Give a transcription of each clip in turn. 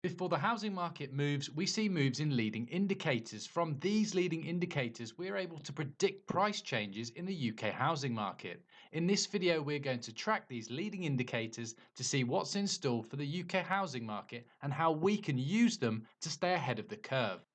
Before the housing market moves, we see moves in leading indicators. From these leading indicators, we're able to predict price changes in the UK housing market. In this video, we're going to track these leading indicators to see what's in store for the UK housing market and how we can use them to stay ahead of the curve.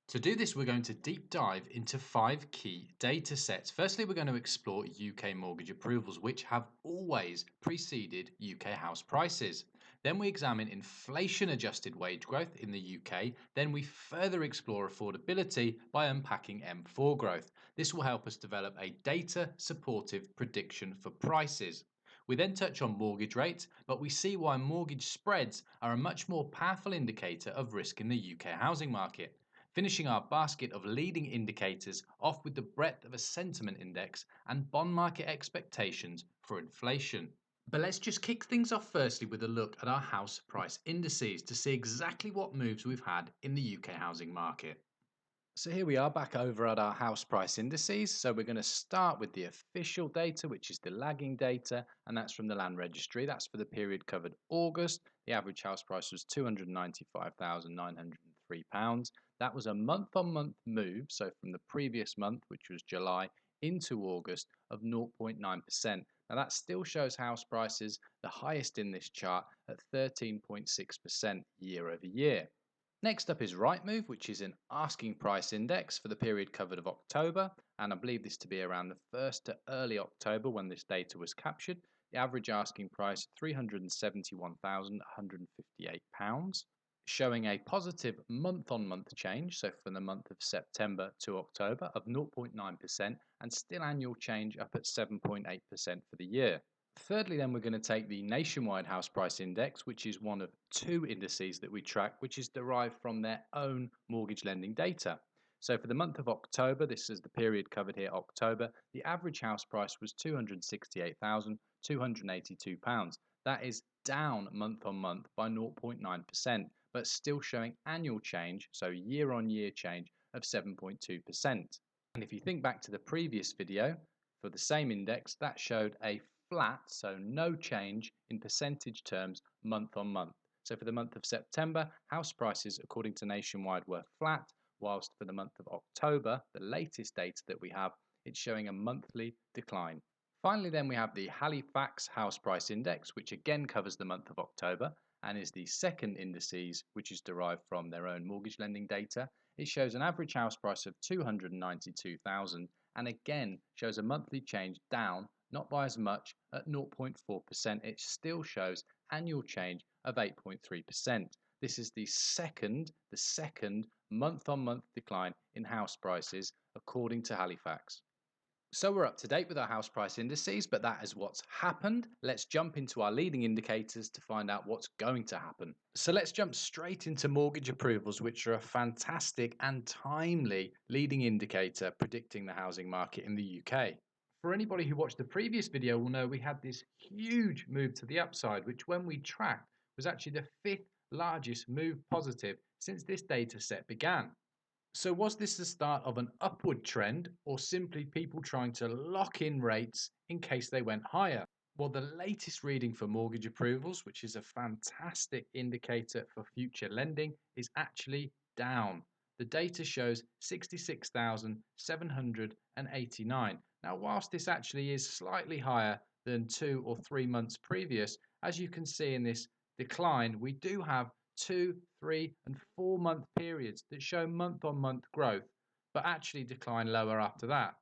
To do this, we're going to deep dive into 5 key data sets. Firstly, we're going to explore UK mortgage approvals, which have always preceded UK house prices. Then we examine inflation-adjusted wage growth in the UK. Then we further explore affordability by unpacking M4 growth. This will help us develop a data-supportive prediction for prices. We then touch on mortgage rates, but we see why mortgage spreads are a much more powerful indicator of risk in the UK housing market. Finishing our basket of leading indicators off with the breadth of a sentiment index and bond market expectations for inflation. But let's just kick things off firstly with a look at our house price indices to see exactly what moves we've had in the UK housing market. So here we are back over at our house price indices. So we're going to start with the official data, which is the lagging data, and that's from the Land Registry. That's for the period covered August. The average house price was £295,903. That was a month-on-month move, so from the previous month, which was July, into August of 0.9%. Now that still shows house prices the highest in this chart at 13.6% year over year. Next up is Rightmove, which is an asking price index for the period covered of October, and I believe this to be around the 1st to early October when this data was captured. The average asking price £371,158, showing a positive month-on-month change, so from the month of September to October of 0.9% and still annual change up at 7.8% for the year. Thirdly, then we're going to take the nationwide house price index, which is one of 2 indices that we track, which is derived from their own mortgage lending data. So for the month of October, this is the period covered here, October, the average house price was £268,282. That is down month on month by 0.9%, but still showing annual change, so year on year change of 7.2%. And if you think back to the previous video, for the same index, that showed a flat, so no change in percentage terms month on month. So for the month of September, house prices according to Nationwide were flat, whilst for the month of October, the latest data that we have, it's showing a monthly decline. Finally then we have the Halifax House Price Index, which again covers the month of October and is the second indices which is derived from their own mortgage lending data. It shows an average house price of $292,000 and again shows a monthly change down, not by as much, at 0.4%. It still shows annual change of 8.3%. This is the second month-on-month decline in house prices according to Halifax. So we're up to date with our house price indices, but that is what's happened. Let's jump into our leading indicators to find out what's going to happen. So let's jump straight into mortgage approvals, which are a fantastic and timely leading indicator predicting the housing market in the UK. For anybody who watched the previous video will know we had this huge move to the upside, which when we tracked was actually the 5th largest move positive since this data set began. So was this the start of an upward trend or simply people trying to lock in rates in case they went higher? Well, the latest reading for mortgage approvals, which is a fantastic indicator for future lending, is actually down. The data shows 66,789. Now, whilst this actually is slightly higher than 2 or 3 months previous, as you can see in this decline, we do have 2, 3 and 4 month periods that show month on month growth, but actually decline lower after that.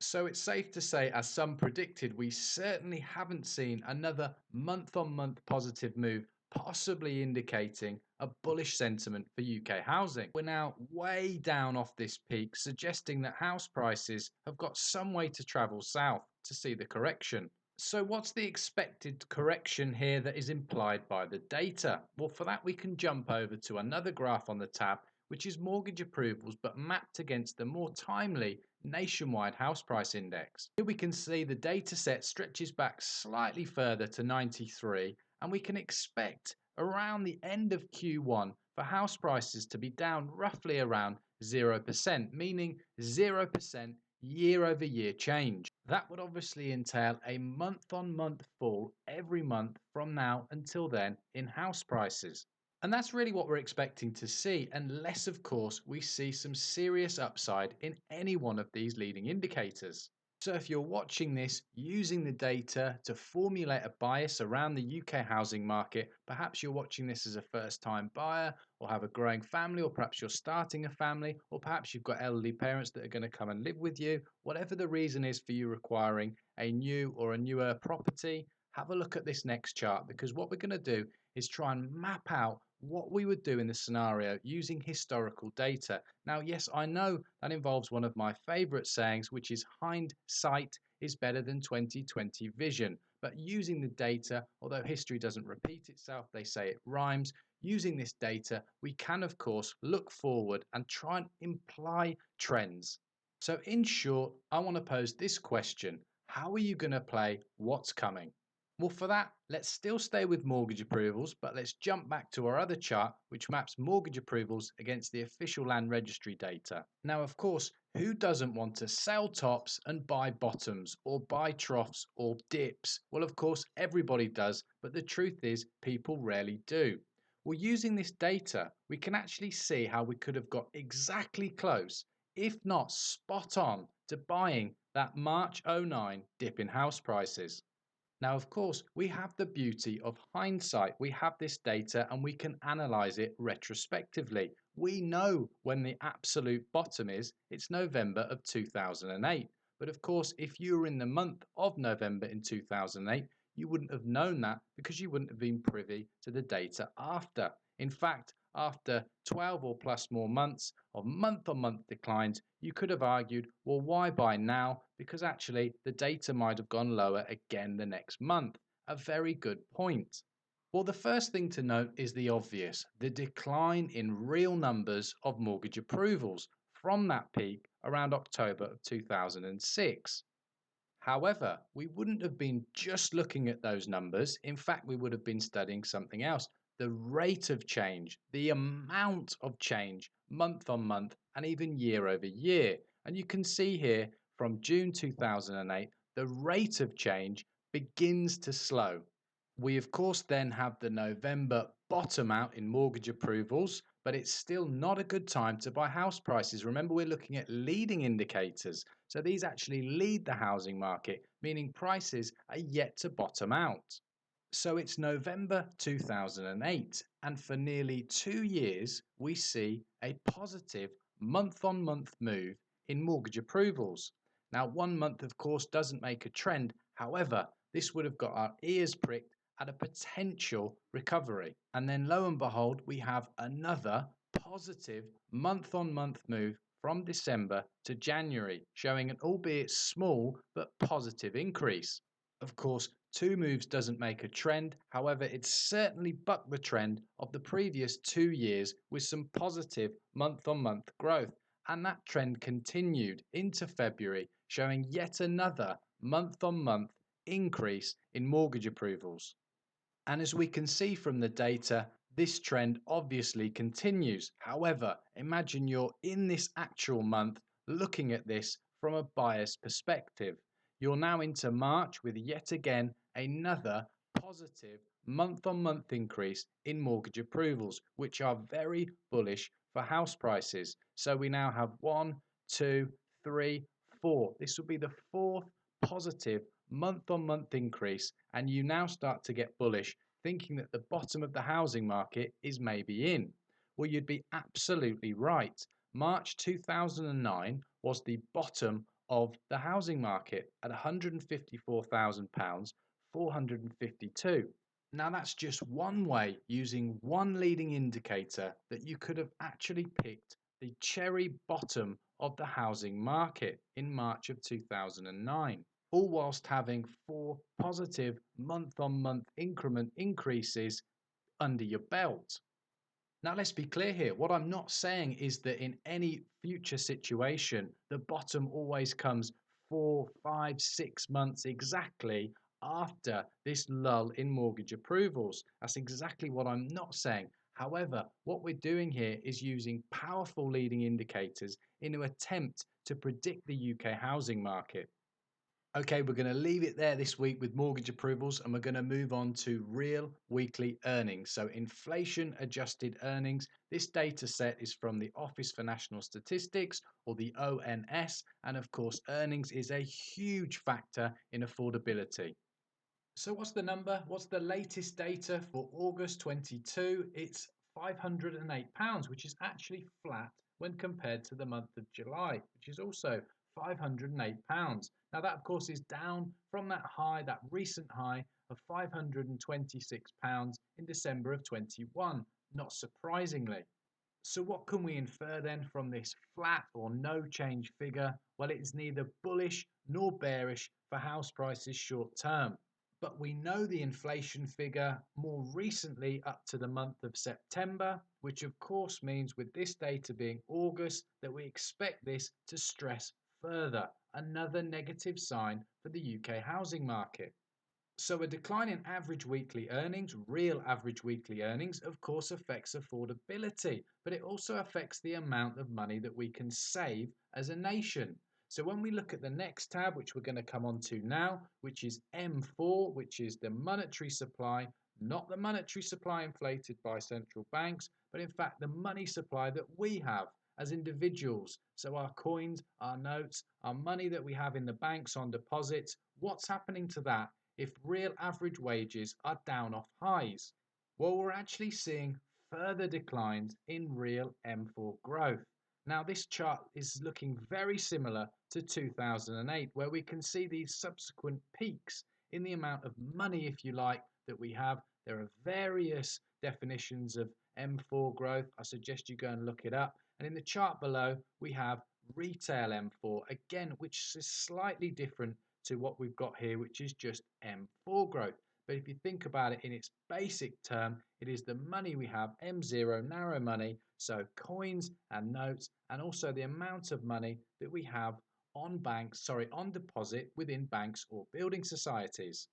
So it's safe to say, as some predicted, we certainly haven't seen another month on month positive move, possibly indicating a bullish sentiment for UK housing. We're now way down off this peak, suggesting that house prices have got some way to travel south to see the correction. So what's the expected correction here that is implied by the data? Well, for that we can jump over to another graph on the tab, which is mortgage approvals but mapped against the more timely nationwide house price index. Here we can see the data set stretches back slightly further to 93, and we can expect around the end of Q1 for house prices to be down roughly around 0%, meaning 0% year over year change. That would obviously entail a month on month fall every month from now until then in house prices. And that's really what we're expecting to see, unless, of course, we see some serious upside in any one of these leading indicators. So, if you're watching this using the data to formulate a bias around the UK housing market, perhaps you're watching this as a first time buyer or have a growing family, or perhaps you're starting a family, or perhaps you've got elderly parents that are going to come and live with you, whatever the reason is for you requiring a new or a newer property, have a look at this next chart, because what we're going to do is try and map out what we would do in the scenario using historical data. Now, yes, I know that involves one of my favorite sayings, which is hindsight is better than 2020 vision. But using the data, although history doesn't repeat itself, they say it rhymes. Using this data, we can, of course, look forward and try and imply trends. So, in short, I want to pose this question: how are you going to play what's coming? Well, for that, let's still stay with mortgage approvals, but let's jump back to our other chart, which maps mortgage approvals against the official land registry data. Now, of course, who doesn't want to sell tops and buy bottoms, or buy troughs or dips? Well, of course, everybody does, but the truth is, people rarely do. Well, using this data, we can actually see how we could have got exactly close, if not spot on, to buying that March '09 dip in house prices. Now, of course, we have the beauty of hindsight. We have this data and we can analyze it retrospectively. We know when the absolute bottom is. It's November of 2008. But of course, if you were in the month of November in 2008, you wouldn't have known that, because you wouldn't have been privy to the data after. In fact, after 12 or plus more months of month on month declines, you could have argued, well, why buy now? Because actually the data might have gone lower again the next month. A very good point. Well, the first thing to note is the obvious: the decline in real numbers of mortgage approvals from that peak around October of 2006. However, we wouldn't have been just looking at those numbers. In fact, we would have been studying something else: the rate of change, the amount of change month on month, and even year over year. And you can see here from June 2008, the rate of change begins to slow. We, of course, then have the November bottom out in mortgage approvals, but it's still not a good time to buy house prices. Remember, we're looking at leading indicators. So these actually lead the housing market, meaning prices are yet to bottom out. So it's November 2008, and for nearly 2 years, we see a positive month on month move in mortgage approvals. Now, 1 month, of course, doesn't make a trend. However, this would have got our ears pricked at a potential recovery. And then lo and behold, we have another positive month on month move from December to January, showing an albeit small but positive increase. Of course, two moves doesn't make a trend. However, it's certainly bucked the trend of the previous 2 years with some positive month on month growth. And that trend continued into February, showing yet another month on month increase in mortgage approvals. And as we can see from the data, this trend obviously continues. However, imagine you're in this actual month looking at this from a buyer's perspective. You're now into March with yet again another positive month on month increase in mortgage approvals, which are very bullish for house prices. So we now have 1, 2, 3, 4. This will be the fourth positive month on month increase, and you now start to get bullish, thinking that the bottom of the housing market is maybe in. Well, you'd be absolutely right. March 2009 was the bottom of the housing market at £154,000, 452. Now, that's just one way, using one leading indicator, that you could have actually picked the cherry bottom of the housing market in March of 2009, all whilst having four positive month on month increment increases under your belt. Now, let's be clear here. What I'm not saying is that in any future situation, the bottom always comes 4, 5, 6 months exactly after this lull in mortgage approvals. That's exactly what I'm not saying. However, what we're doing here is using powerful leading indicators in an attempt to predict the UK housing market. Okay, we're going to leave it there this week with mortgage approvals and we're going to move on to real weekly earnings. So inflation adjusted earnings. This data set is from the Office for National Statistics, or the ONS, and of course earnings is a huge factor in affordability. So what's the number? What's the latest data for August 22? It's £508, which is actually flat when compared to the month of July, which is also £508. Now that of course is down from that high, that recent high of £526 in December of 21, not surprisingly. So what can we infer then from this flat or no change figure? Well, it is neither bullish nor bearish for house prices short term. But we know the inflation figure more recently up to the month of September, which of course means with this data being August that we expect this to stress further, another negative sign for the UK housing market. So a decline in average weekly earnings, real average weekly earnings, of course affects affordability, but it also affects the amount of money that we can save as a nation. So when we look at the next tab, which we're going to come on to now, which is M4, which is the monetary supply, not the monetary supply inflated by central banks, but in fact the money supply that we have as individuals. So our coins, our notes, our money that we have in the banks on deposits, what's happening to that if real average wages are down off highs? Well, we're actually seeing further declines in real M4 growth. Now, this chart is looking very similar to 2008, where we can see these subsequent peaks in the amount of money, if you like, that we have. There are various definitions of M4 growth. I suggest you go and look it up. And in the chart below, we have retail M4, again, which is slightly different to what we've got here, which is just M4 growth. But if you think about it in its basic term, it is the money we have, M0, narrow money, so coins and notes, and also the amount of money that we have on on deposit within banks or building societies.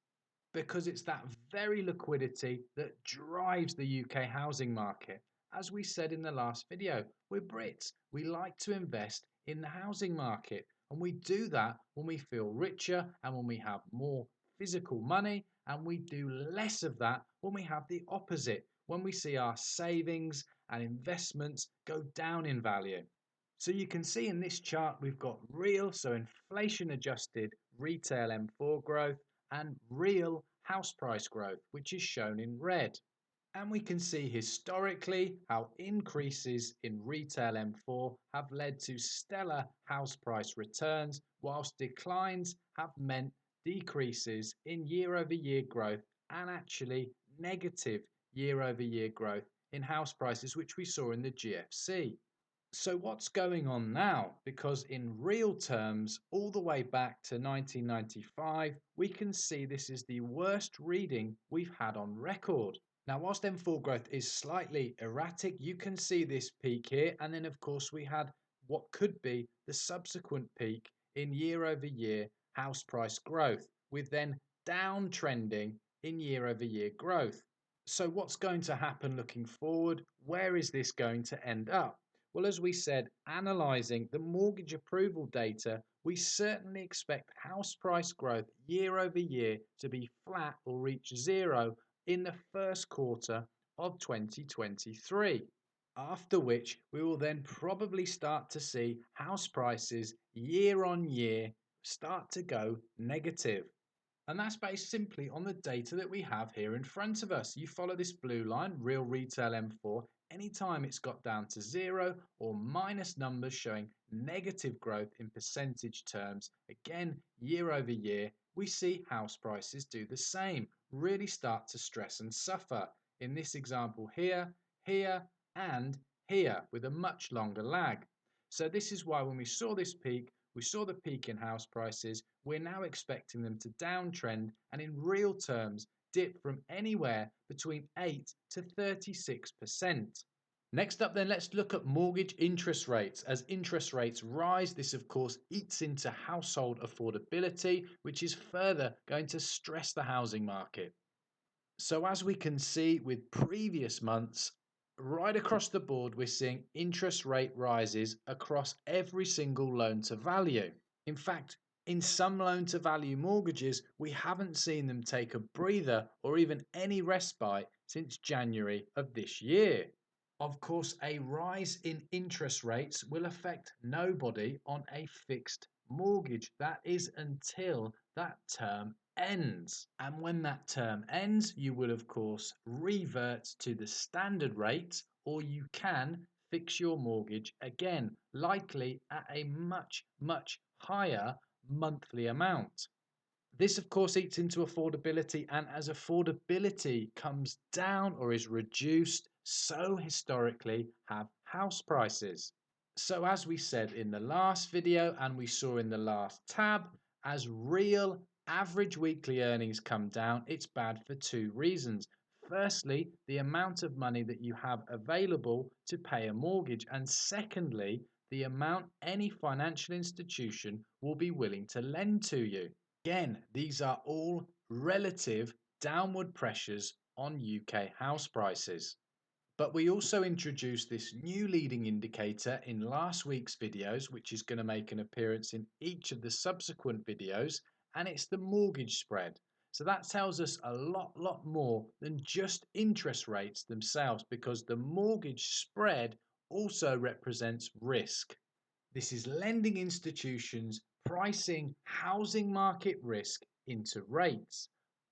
Because it's that very liquidity that drives the UK housing market. As we said in the last video, we're Brits. We like to invest in the housing market, and we do that when we feel richer and when we have more physical money, and we do less of that when we have the opposite, when we see our savings and investments go down in value. So you can see in this chart we've got real, so inflation adjusted retail M4 growth, and real house price growth, which is shown in red. And we can see historically how increases in retail M4 have led to stellar house price returns, whilst declines have meant decreases in year over year growth and actually negative year over year growth in house prices, which we saw in the GFC. So what's going on now? Because in real terms, all the way back to 1995, we can see this is the worst reading we've had on record. Now, whilst M4 growth is slightly erratic, you can see this peak here. And then, of course, we had what could be the subsequent peak in year over year house price growth, with then downtrending in year over year growth. So what's going to happen looking forward? Where is this going to end up? Well, as we said, analysing the mortgage approval data, we certainly expect house price growth year over year to be flat or reach zero in the first quarter of 2023. After which, we will then probably start to see house prices year on year start to go negative. And that's based simply on the data that we have here in front of us. You follow this blue line, real retail M4, anytime it's got down to zero or minus numbers showing negative growth in percentage terms, again, year over year, we see house prices do the same, really start to stress and suffer. In this example here, here, and here, with a much longer lag. So this is why when we saw this peak, we saw the peak in house prices. We're now expecting them to downtrend and in real terms dip from anywhere between 8 to 36%. Next up then, let's look at mortgage interest rates. As interest rates rise, this of course eats into household affordability, which is further going to stress the housing market. So as we can see with previous months, right across the board, we're seeing interest rate rises across every single loan to value. In fact, In some loan to value mortgages, we haven't seen them take a breather or even any respite since January of this year. Of course, a rise in interest rates will affect nobody on a fixed mortgage. That is until that term ends. And when that term ends, you will, of course, revert to the standard rate, or you can fix your mortgage again, likely at a much, much higher monthly amount. This, of course, eats into affordability, and as affordability comes down or is reduced, so historically have house prices. So, as we said in the last video and we saw in the last tab, as real average weekly earnings come down, it's bad for two reasons. Firstly, the amount of money that you have available to pay a mortgage, and secondly, the amount any financial institution will be willing to lend to you. Again, these are all relative downward pressures on UK house prices. But we also introduced this new leading indicator in last week's videos, which is going to make an appearance in each of the subsequent videos, and it's the mortgage spread. So that tells us a lot more than just interest rates themselves, because the mortgage spread also represents risk. This is lending institutions pricing housing market risk into rates.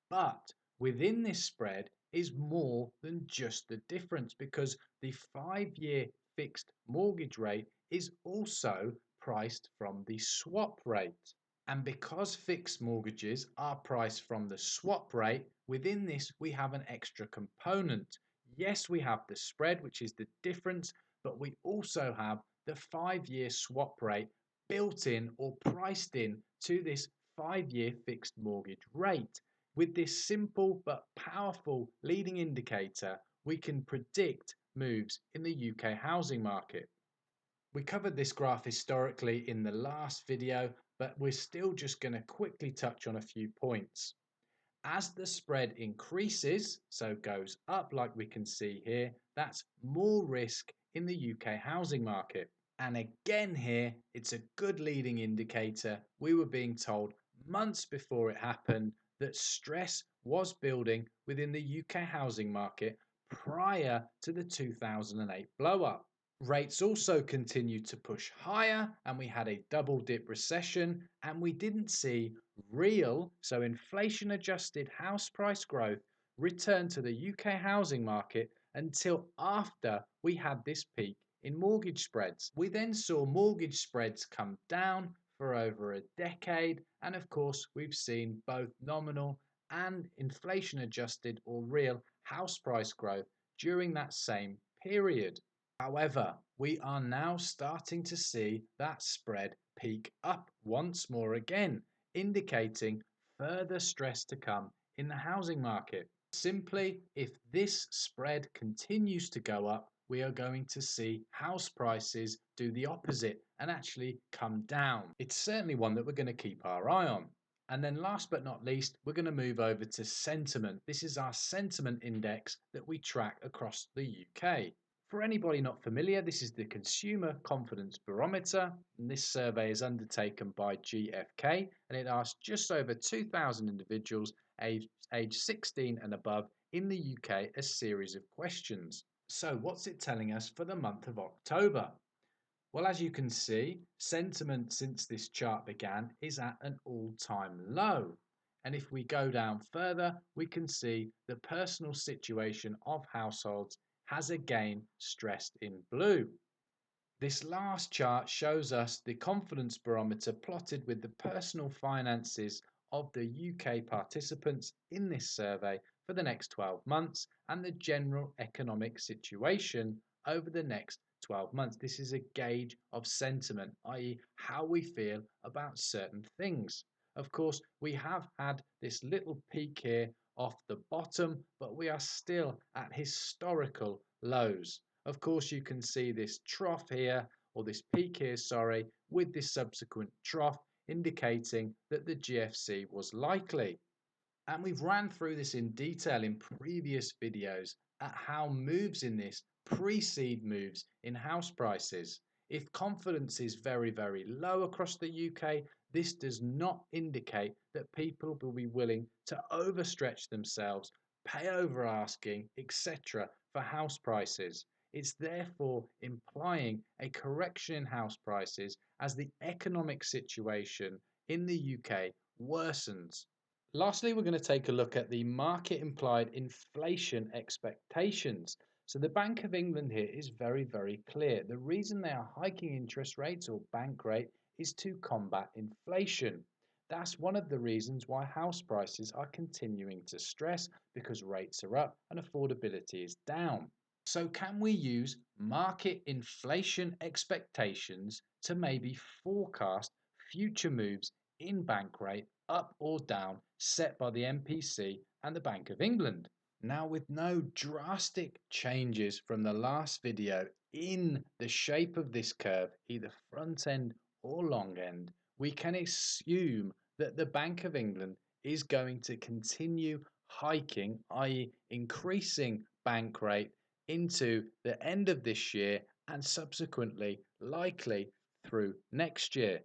But within this spread is more than just the difference, because the 5-year fixed mortgage rate is also priced from the swap rate. And because fixed mortgages are priced from the swap rate, within this we have an extra component. Yes, we have the spread, which is the difference, but we also have the 5-year swap rate built in or priced in to this 5-year fixed mortgage rate. With this simple but powerful leading indicator, we can predict moves in the UK housing market. We covered this graph historically in the last video, but we're still just going to quickly touch on a few points. As the spread increases, so goes up like we can see here, that's more risk in the UK housing market. And again here, it's a good leading indicator. We were being told months before it happened that stress was building within the UK housing market prior to the 2008 blow-up. Rates also continued to push higher, and we had a double dip recession, and we didn't see real, so inflation adjusted house price growth return to the UK housing market until after we had this peak in mortgage spreads. We then saw mortgage spreads come down for over a decade, and of course we've seen both nominal and inflation adjusted or real house price growth during that same period. However, we are now starting to see that spread peak up once more again, indicating further stress to come in the housing market. Simply, if this spread continues to go up, we are going to see house prices do the opposite and actually come down. It's certainly one that we're going to keep our eye on. And then last but not least, we're going to move over to sentiment. This is our sentiment index that we track across the UK. For anybody not familiar, this is the Consumer Confidence Barometer, and this survey is undertaken by GfK, and it asks just over 2,000 individuals aged 16 and above in the UK a series of questions. So what's it telling us for the month of October? Well, as you can see, sentiment since this chart began is at an all-time low. And if we go down further, we can see the personal situation of households has again stressed in blue. This last chart shows us the confidence barometer plotted with the personal finances of the UK participants in this survey for the next 12 months and the general economic situation over the next 12 months. This is a gauge of sentiment, i.e. how we feel about certain things. Of course, we have had this little peak here off the bottom, but we are still at historical lows. Of course, you can see this trough here, or this peak here, sorry, with this subsequent trough indicating that the GFC was likely. And we've ran through this in detail in previous videos at how moves in this precede moves in house prices. If confidence is very, very low across the UK, this does not indicate that people will be willing to overstretch themselves, pay over asking, etc. for house prices. It's therefore implying a correction in house prices as the economic situation in the UK worsens. Lastly, we're going to take a look at the market implied inflation expectations. So the Bank of England here is very, very clear. The reason they are hiking interest rates or bank rate is to combat inflation. That's one of the reasons why house prices are continuing to stress because rates are up and affordability is down. So can we use market inflation expectations to maybe forecast future moves in bank rate up or down set by the MPC and the Bank of England? Now, with no drastic changes from the last video in the shape of this curve, either front end or long end, we can assume that the Bank of England is going to continue hiking, i.e. increasing bank rate into the end of this year and subsequently likely through next year.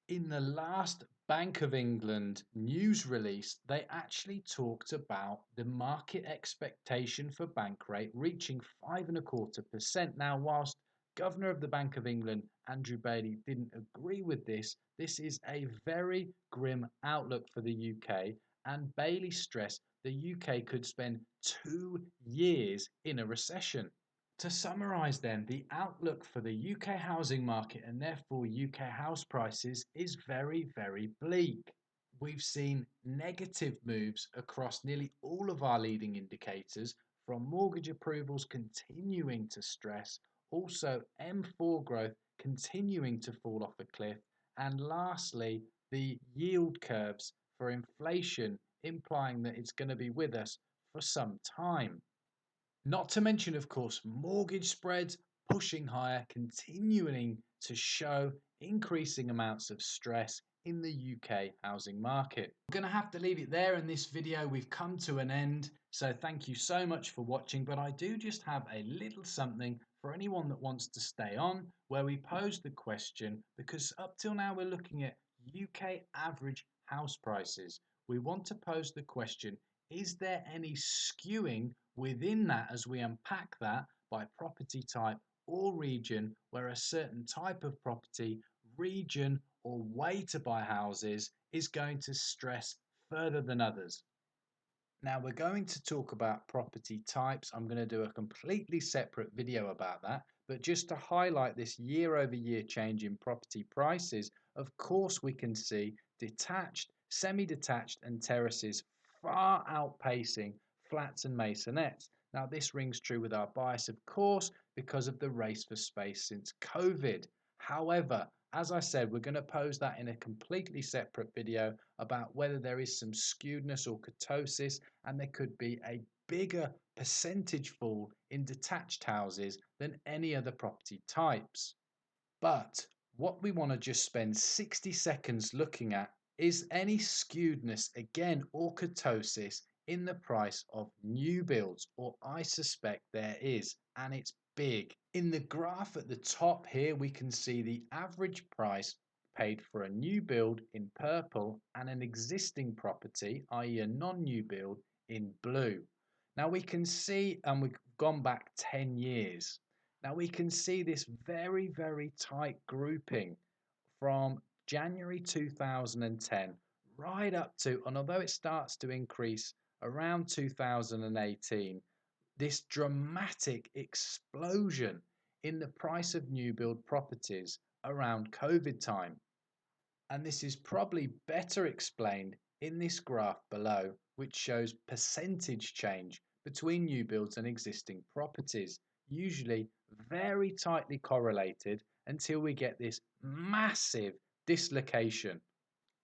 In the last Bank of England news release, they actually talked about the market expectation for bank rate reaching 5.25%. Now, whilst Governor of the Bank of England, Andrew Bailey, didn't agree with this, this is a very grim outlook for the UK, and Bailey stressed the UK could spend 2 years in a recession. To summarise then, the outlook for the UK housing market and therefore UK house prices is very, very bleak. We've seen negative moves across nearly all of our leading indicators, from mortgage approvals continuing to stress, also M4 growth continuing to fall off a cliff, and lastly, the yield curves for inflation implying that it's going to be with us for some time. Not to mention, of course, mortgage spreads pushing higher, continuing to show increasing amounts of stress in the UK housing market. I'm going to have to leave it there in this video. We've come to an end. So thank you so much for watching. But I do just have a little something for anyone that wants to stay on, where we pose the question, because up till now we're looking at UK average house prices. We want to pose the question, is there any skewing within that as we unpack that by property type or region, where a certain type of property, region, or way to buy houses is going to stress further than others? Now we're going to talk about property types. I'm going to do a completely separate video about that, but just to highlight this year over year change in property prices, of course we can see detached, semi-detached and terraces far outpacing flats and masonettes. Now this rings true with our bias, of course, because of the race for space since COVID. However, as I said, we're going to pose that in a completely separate video about whether there is some skewedness or kurtosis, and there could be a bigger percentage fall in detached houses than any other property types. But what we want to just spend 60 seconds looking at is any skewedness again or kurtosis in the price of new builds, or I suspect there is, and it's big. In the graph at the top here, we can see the average price paid for a new build in purple and an existing property, i.e. a non-new build, in blue. Now we can see, and we've gone back 10 years. Now we can see this very, very tight grouping from January 2010 right up to, and although it starts to increase around 2018, this dramatic explosion in the price of new build properties around COVID time. And this is probably better explained in this graph below, which shows percentage change between new builds and existing properties, usually very tightly correlated until we get this massive dislocation.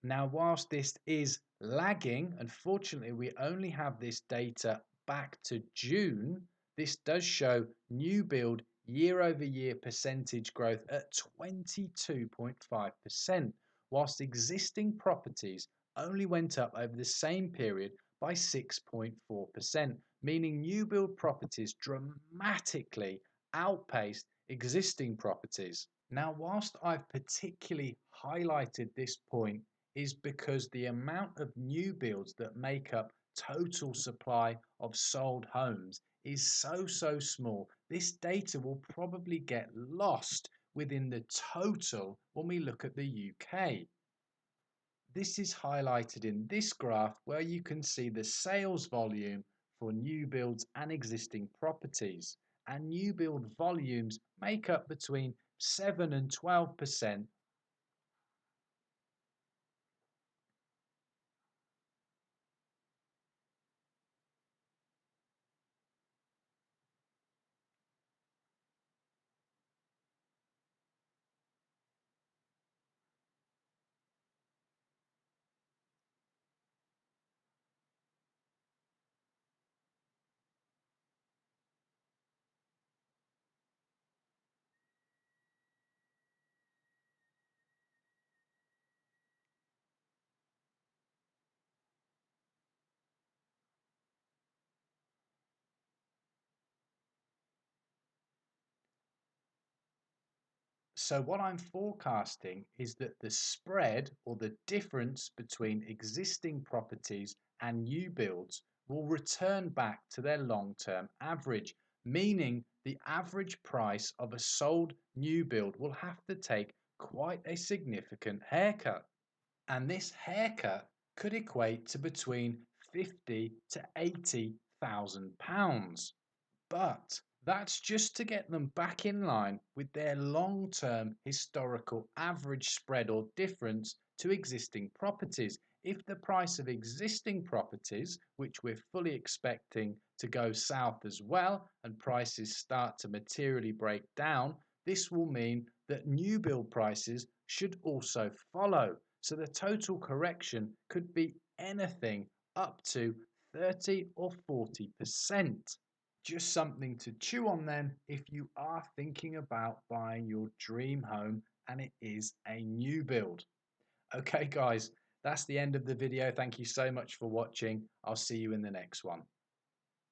Now, whilst this is lagging, unfortunately, we only have this data back to June. This does show new build year over year percentage growth at 22.5%, whilst existing properties only went up over the same period by 6.4%, meaning new build properties dramatically outpaced existing properties. Now, whilst I've particularly highlighted this point is because the amount of new builds that make up total supply of sold homes is so small. This data will probably get lost within the total when we look at the UK. This is highlighted in this graph where you can see the sales volume for new builds and existing properties. And new build volumes make up between 7 and 12%. So what I'm forecasting is that the spread or the difference between existing properties and new builds will return back to their long-term average, meaning the average price of a sold new build will have to take quite a significant haircut. And this haircut could equate to between 50 to 80,000 pounds. But that's just to get them back in line with their long-term historical average spread or difference to existing properties. If the price of existing properties, which we're fully expecting to go south as well, and prices start to materially break down, this will mean that new build prices should also follow. So the total correction could be anything up to 30 or 40%. Just something to chew on then if you are thinking about buying your dream home and it is a new build. Okay, guys, that's the end of the video. Thank you so much for watching. I'll see you in the next one.